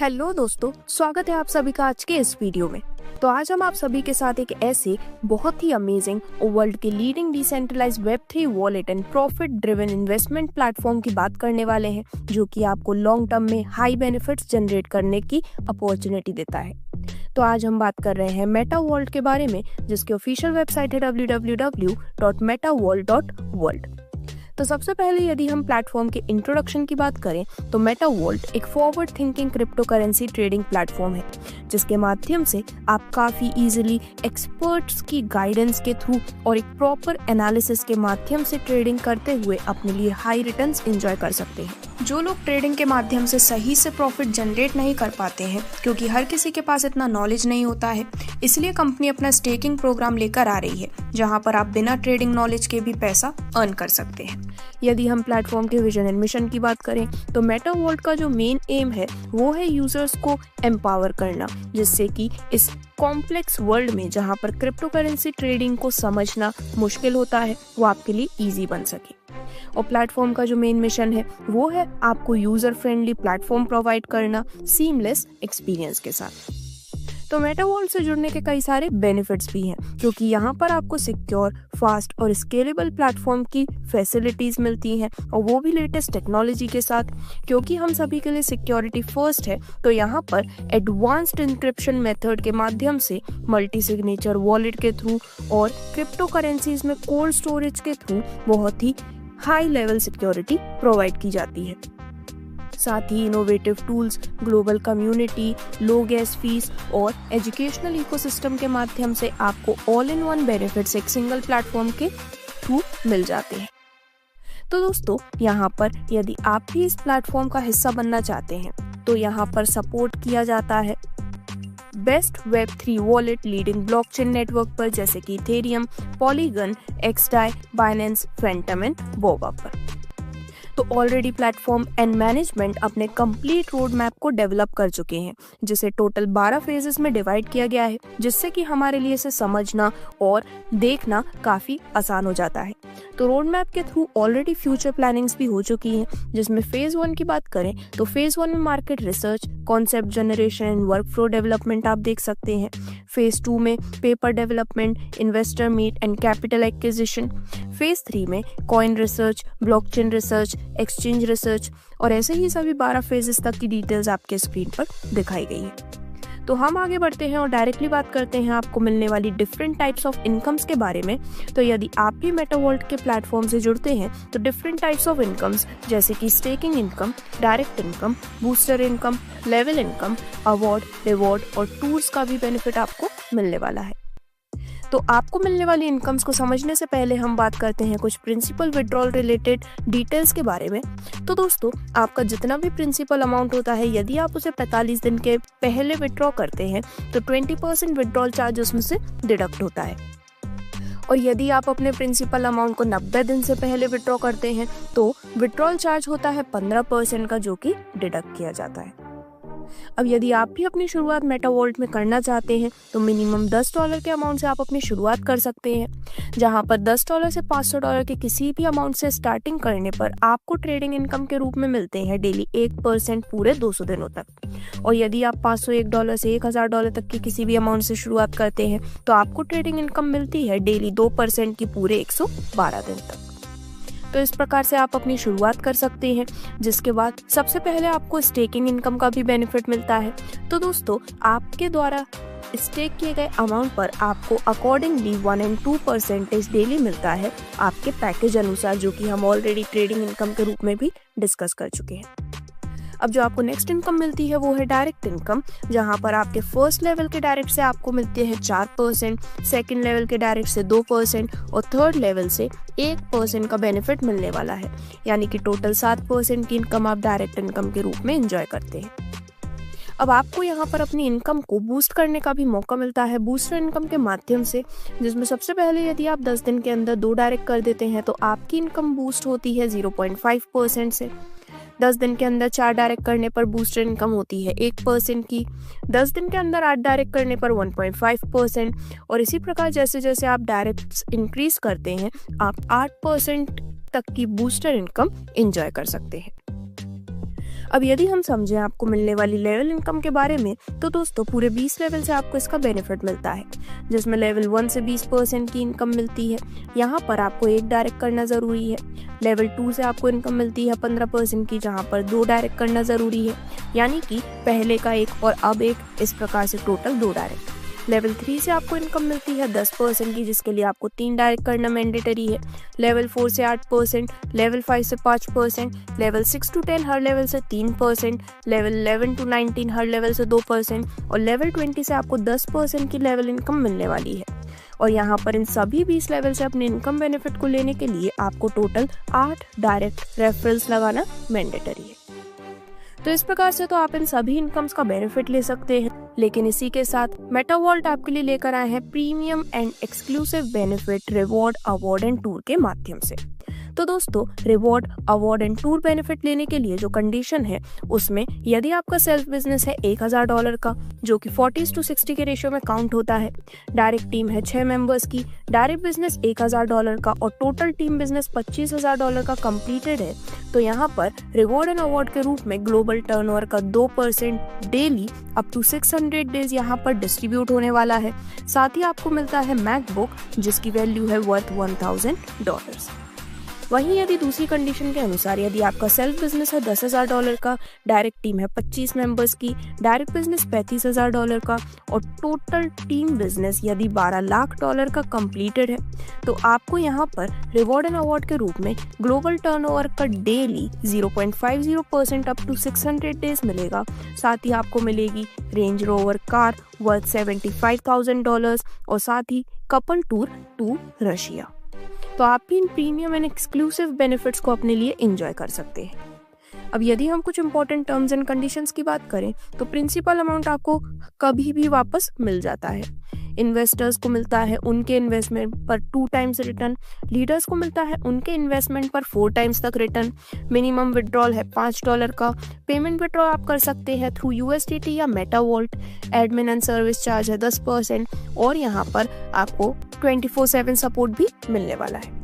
Hello दोस्तों, स्वागत है आप सभी का आज के इस वीडियो में। तो आज हम आप सभी के साथ एक ऐसे बहुत ही अमेजिंग और वर्ल्ड के लीडिंग डिसेंट्रलाइज्ड वेब3 wallet and profit driven investment platform की बात करने वाले हैं, जो कि आपको लॉन्ग टर्म में हाई बेनिफिट्स जनरेट करने की अपॉर्चुनिटी देता है। तो आज हम बात कर रहे हैं मेटा वॉल्ट के बारे में, जिसकी ऑफिशियल वेबसाइट है www.metavault.world। तो सबसे पहले यदि हम प्लेटफॉर्म के इंट्रोडक्शन की बात करें तो मेटा वॉल्ट एक forward thinking crypto currency trading platform है, जिसके माध्यम से आप काफ़ी इजीली एक्सपर्ट्स की गाइडेंस के थ्रू और एक प्रॉपर एनालिसिस के माध्यम से ट्रेडिंग करते हुए अपने लिए हाई रिटर्न्स एंजॉय कर सकते हैं। जो लोग ट्रेडिंग के माध्यम से सही से प्रॉफिट जनरेट नहीं कर पाते हैं, क्योंकि हर किसी के पास इतना नॉलेज नहीं होता है, इसलिए कंपनी अपना स्टेकिंग प्रोग्राम लेकर आ रही है, जहां पर आप बिना ट्रेडिंग नॉलेज के भी पैसा अर्न कर सकते हैं। यदि हम प्लेटफॉर्म के विजन एंड मिशन की बात करें तो मेटा वॉल्ट का जो मेन एम है वो है यूजर्स को एम्पावर करना, जिससे कि इस कॉम्प्लेक्स वर्ल्ड में जहां पर क्रिप्टो करेंसी ट्रेडिंग को समझना मुश्किल होता है, वो आपके लिए ईजी बन सके। और प्लेटफॉर्म का जो मेन मिशन है वो है आपको यूजर फ्रेंडली प्लेटफॉर्म प्रोवाइड करना सीमलेस एक्सपीरियंस के साथ। तो मेटा वॉल्ट से जुड़ने के कई सारे बेनिफिट्स भी हैं, क्योंकि यहाँ पर आपको सिक्योर, फास्ट और स्केलेबल प्लेटफॉर्म की फैसिलिटीज मिलती हैं, और वो भी लेटेस्ट टेक्नोलॉजी के साथ। क्योंकि हम सभी के लिए सिक्योरिटी फर्स्ट है, तो यहाँ पर एडवांस्ड इंक्रिप्शन मेथड के माध्यम से मल्टी सिग्नेचर वॉलेट के थ्रू और क्रिप्टो करेंसीज में कोल्ड स्टोरेज के थ्रू बहुत ही हाई लेवल सिक्योरिटी प्रोवाइड की जाती है। साथ ही इनोवेटिव टूल्स, ग्लोबल कम्युनिटी, लो गैस फीस और एजुकेशनल इकोसिस्टम के माध्यम से आपको ऑल इन वन बेनिफिट्स एक सिंगल प्लेटफॉर्म के थ्रू मिल जाते हैं। तो दोस्तों, यहाँ पर यदि आप भी इस प्लेटफॉर्म का हिस्सा बनना चाहते हैं तो यहाँ पर सपोर्ट किया जाता है बेस्ट वेब3 वॉलेट लीडिंग ब्लॉकचेन नेटवर्क पर, जैसे कि Ethereum, Polygon, xDai, Binance, Fantom and Boba पर। तो ऑलरेडी प्लेटफॉर्म एंड मैनेजमेंट अपने कंप्लीट रोड मैप को डेवलप कर चुके हैं, जिसे टोटल 12 फेजेस में डिवाइड किया गया है, जिससे कि हमारे लिए इसे समझना और देखना काफी आसान हो जाता है। तो रोड मैप के थ्रू ऑलरेडी फ्यूचर प्लानिंग्स भी हो चुकी हैं, जिसमें फेज 1 की बात करें तो फेज 1 में market research, concept generation and work flow development आप देख सकते हैं। फेज 2 में paper development, investor meet and capital acquisition. Phase 3 में coin research, blockchain research, exchange research और ऐसे ही सभी 12 फेजेस तक की डिटेल्स आपके स्क्रीन पर दिखाई गई है। तो हम आगे बढ़ते हैं और डायरेक्टली बात करते हैं आपको मिलने वाली डिफरेंट टाइप्स ऑफ इनकम्स के बारे में। तो यदि आप भी मेटा वॉल्ट के प्लेटफॉर्म से जुड़ते हैं तो डिफरेंट टाइप्स ऑफ इनकम्स, जैसे कि staking income, direct income, booster income, level income, award, reward और टूर्स का भी बेनिफिट आपको मिलने वाला है। तो आपको मिलने वाली इनकम्स को समझने से पहले हम बात करते हैं कुछ प्रिंसिपल विड्रॉल रिलेटेड डिटेल्स के बारे में। तो दोस्तों, आपका जितना भी प्रिंसिपल अमाउंट होता है, यदि आप उसे 45 दिन के पहले विड्रॉ करते हैं तो 20% विड्रॉल चार्ज उसमें से डिडक्ट होता है। और यदि आप अपने प्रिंसिपल अमाउंट को 90 दिन से पहले विड्रॉ करते हैं तो विड्रॉल चार्ज होता है 15% का, जो कि डिडक्ट किया जाता है। अब यदि आप भी अपनी शुरुआत मेटा वॉल्ट में करना चाहते हैं तो मिनिमम $10 के अमाउंट से आप अपनी शुरुआत कर सकते हैं, जहां पर $10 से $500 के किसी भी अमाउंट से स्टार्टिंग करने पर आपको ट्रेडिंग इनकम के रूप में मिलते हैं डेली 1% पूरे 200 दिनों तक। और यदि आप $501 से $1000 तक की किसी भी अमाउंट से शुरुआत करते हैं तो आपको ट्रेडिंग इनकम मिलती है डेली 2% की पूरे 112 दिन तक। तो इस प्रकार से आप अपनी शुरुआत कर सकते हैं, जिसके बाद सबसे पहले आपको स्टेकिंग इनकम का भी बेनिफिट मिलता है। तो दोस्तों, आपके द्वारा स्टेक किए गए अमाउंट पर आपको अकॉर्डिंगली 1 और 2% डेली मिलता है आपके पैकेज अनुसार, जो कि हम ऑलरेडी ट्रेडिंग इनकम के रूप में भी डिस्कस कर चुके हैं। अब जो आपको नेक्स्ट इनकम मिलती है वो है डायरेक्ट इनकम, जहां पर आपके फर्स्ट लेवल के डायरेक्ट से आपको मिलते हैं 4%, सेकंड लेवल के डायरेक्ट से 2% और थर्ड लेवल से 1% का बेनिफिट मिलने वाला है, यानी कि टोटल 7% की इनकम आप डायरेक्ट इनकम के रूप में एंजॉय करते हैं। अब आपको यहाँ पर अपनी इनकम को बूस्ट करने का भी मौका मिलता है बूस्टर इनकम के माध्यम से, जिसमें सबसे पहले यदि आप 10 दिन के अंदर 2 डायरेक्ट कर देते हैं तो आपकी इनकम बूस्ट होती है 0.5% से। 10 दिन के अंदर 4 डायरेक्ट करने पर बूस्टर इनकम होती है 1% की। 10 दिन के अंदर 8 डायरेक्ट करने पर 1.5%। और इसी प्रकार जैसे जैसे आप डायरेक्ट इंक्रीज करते हैं आप 8% तक की बूस्टर इनकम एंजॉय कर सकते हैं। अब यदि हम समझें आपको मिलने वाली लेवल इनकम के बारे में, तो दोस्तों पूरे 20 लेवल से आपको इसका बेनिफिट मिलता है, जिसमें लेवल 1 से 20% की इनकम मिलती है। यहाँ पर आपको 1 डायरेक्ट करना ज़रूरी है। लेवल 2 से आपको इनकम मिलती है 15% की, जहाँ पर 2 डायरेक्ट करना ज़रूरी है, यानी कि पहले का 1 और अब 1, इस प्रकार से टोटल 2 डायरेक्ट। लेवल 3 से आपको इनकम मिलती है 10% की, जिसके लिए आपको 3 डायरेक्ट करना मैंडेटरी है। लेवल 4 से 8%, लेवल 5 से 5%, लेवल 6 to 10 हर लेवल से 3%, लेवल 11 to 19 हर लेवल से 2% और लेवल 20 से आपको 10% की लेवल इनकम मिलने वाली है। और यहाँ पर इन सभी 20 लेवल से अपने इनकम बेनिफिट को लेने के लिए आपको टोटल 8 डायरेक्ट रेफरल्स लगाना मैंडेटरी है। तो इस प्रकार से तो आप इन सभी इनकम्स का बेनिफिट ले सकते हैं, लेकिन इसी के साथ मेटावॉल्ट आपके लिए लेकर आए हैं premium and exclusive benefit reward, award and tour के माध्यम से। तो दोस्तों, reward, award and tour benefit लेने के लिए जो कंडीशन है, उसमें यदि आपका सेल्फ बिजनेस है $1000 का, जो कि 40:60 के रेशियो में काउंट होता है, डायरेक्ट टीम है 6 मेंबर्स की, डायरेक्ट बिजनेस $1000 का और टोटल टीम बिजनेस $25000 का कंप्लीटेड है, तो यहाँ पर रिवॉर्ड एंड अवार्ड के रूप में ग्लोबल टर्नओवर का 2% डेली अप टू 600 डेज यहाँ पर डिस्ट्रीब्यूट होने वाला है। साथ ही आपको मिलता है मैकबुक, जिसकी वैल्यू है वर्थ $1000। वहीं यदि दूसरी कंडीशन के अनुसार यदि आपका सेल्फ बिजनेस है $10,000 का, डायरेक्ट टीम है 25 मेंबर्स की, डायरेक्ट बिजनेस $35,000 का और टोटल टीम बिजनेस यदि $12 लाख का कंप्लीटेड है, तो आपको यहाँ पर रिवॉर्ड एंड अवार्ड के रूप में ग्लोबल टर्नओवर का डेली 0.50% अप टू 600 डेज मिलेगा। साथ ही आपको मिलेगी रेंज रोवर कार वर्थ $75,000 और साथ ही कपल टूर टू रशिया। तो आप भी इन प्रीमियम एंड एक्सक्लूसिव बेनिफिट्स को अपने लिए एंजॉय कर सकते हैं। अब यदि हम कुछ इंपॉर्टेंट टर्म्स एंड कंडीशंस की बात करें, तो प्रिंसिपल अमाउंट आपको कभी भी वापस मिल जाता है। इन्वेस्टर्स को मिलता है उनके इन्वेस्टमेंट पर 2 टाइम्स रिटर्न, लीडर्स को मिलता है उनके इन्वेस्टमेंट पर 4 टाइम्स तक रिटर्न। मिनिमम विड्रॉल है $5 का। पेमेंट विड्रॉल आप कर सकते हैं थ्रू USDT या मेटावॉल्ट। एडमिन एंड सर्विस चार्ज है 10% और यहाँ पर आपको 24/7 सपोर्ट भी मिलने वाला है।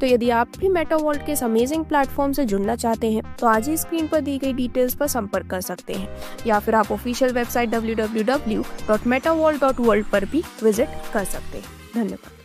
तो यदि आप भी मेटावॉल्ट के इस अमेजिंग प्लेटफॉर्म से जुड़ना चाहते हैं, तो आज ही स्क्रीन पर दी गई डिटेल्स पर संपर्क कर सकते हैं, या फिर आप ऑफिशियल वेबसाइट www.metavolt.world पर भी विजिट कर सकते हैं। धन्यवाद।